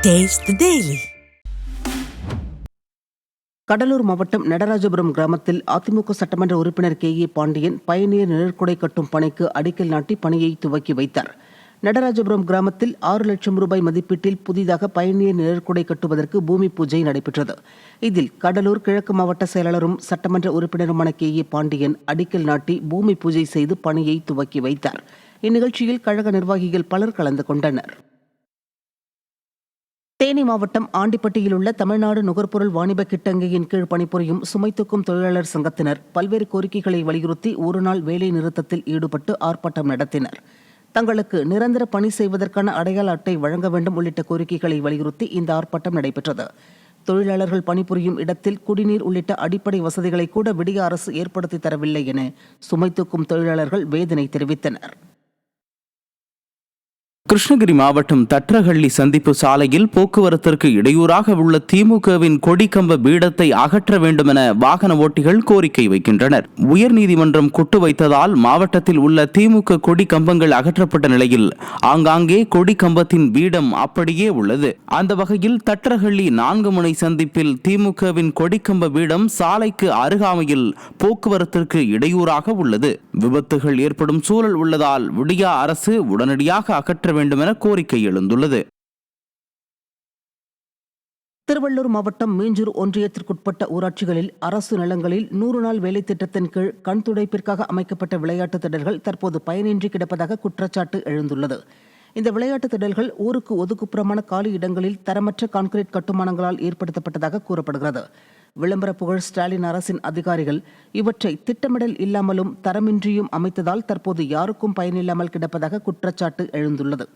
Taste the Daily. Cuddalore மாவட்டம் நடராஜபுரம் கிராமத்தில் அதிமுக சட்டமன்ற உறுப்பினர் கே.ஏ. பாண்டியன் பயணியர் நிழற்குடை கட்டும் பணிக்கு அடிக்கல் நாட்டி பணியை துவக்கி வைத்தார். நடராஜபுரம் கிராமத்தில் 6 லட்சம் ரூபாய் மதிப்பீட்டில் புதிதாக பயணியர் நிழற்குடை கட்டுவதற்கு பூமி பூஜை நடைபெற்றது. இதில் கடலூர் கிழக்கு மாவட்ட செயலாளரும் சட்டமன்ற உறுப்பினருமான கே.ஏ. பாண்டியன் அடிக்கல் நாட்டி பூமி பூஜை செய்து பணியை துவக்கி வைத்தார். இந்நிகழ்ச்சியில் கழக நிர்வாகிகள் பலர் கலந்து கொண்டனர். தேனி மாவட்டம் ஆண்டிப்பட்டியில் உள்ள தமிழ்நாடு நுகர்பொருள் வாணிப கிட்டங்கியின் கீழ் பணிபுரியும் சுமை தூக்கும் தொழிலாளர் சங்கத்தினர் பல்வேறு கோரிக்கைகளை வலியுறுத்தி ஒருநாள் வேலை நிறுத்தத்தில் ஈடுபட்டு ஆர்ப்பாட்டம் நடத்தினர். தங்களுக்கு நிரந்தர பணி செய்வதற்கான அடையாள அட்டை வழங்க வேண்டும் உள்ளிட்ட கோரிக்கைகளை வலியுறுத்தி இந்த ஆர்ப்பாட்டம் நடைபெற்றது. தொழிலாளர்கள் பணிபுரியும் இடத்தில் குடிநீர் உள்ளிட்ட அடிப்படை வசதிகளை கூட விடிய அரசு ஏற்படுத்தி தரவில்லை என சுமை தூக்கும் தொழிலாளர்கள் வேதனை தெரிவித்தனர். கிருஷ்ணகிரி மாவட்டம் தட்ரஹள்ளி சந்திப்பு சாலையில் போக்குவரத்திற்கு இடையூறாக உள்ள திமுகவின் கொடிக்கம்ப பீடத்தை அகற்ற வேண்டும் என வாகன ஓட்டிகள் கோரிக்கை வைக்கின்றனர். உயர்நீதிமன்றம் கொட்டு வைத்ததால் மாவட்டத்தில் உள்ள திமுக கொடி கம்பங்கள் அகற்றப்பட்ட நிலையில் ஆங்காங்கே கொடி கம்பத்தின் பீடம் அப்படியே உள்ளது. அந்த வகையில் தட்ரஹள்ளி 4 முனை சந்திப்பில் திமுகவின் கொடிக்கம்ப பீடம் சாலைக்கு அருகாமையில் போக்குவரத்திற்கு இடையூறாக உள்ளது. விபத்துகள் ஏற்படும் சூழல் உள்ளதால் விடியா அரசு உடனடியாக அகற்ற வேண்டும் என கோரிக்கை எழுந்துள்ளது. திருவள்ளூர் மாவட்டம் மீஞ்சூர் ஒன்றியத்திற்குட்பட்ட ஊராட்சிகளில் அரசு நிலங்களில் 100 நாள் வேலை திட்டத்தின் கீழ் கண் துடைப்பிற்காக அமைக்கப்பட்ட விளையாட்டு திடல்கள் தற்போது பயனின்றி கிடப்பதாக குற்றச்சாட்டு எழுந்துள்ளது. இந்த விளையாட்டு திடல்கள் ஊருக்கு ஒதுக்குப்புறமான காலி இடங்களில் தரமற்ற கான்கிரீட் கட்டுமானங்களால் ஏற்படுத்தப்பட்டதாக கூறப்படுகிறது. விளம்பர புகழ் ஸ்டாலின் அரசின் அதிகாரிகள் இவற்றை திட்டமிடல் இல்லாமலும் தரமின்றியும் அமைத்ததால் தற்போது யாருக்கும் பயனில்லாமல் கிடப்பதாக குற்றச்சாட்டு எழுந்துள்ளது.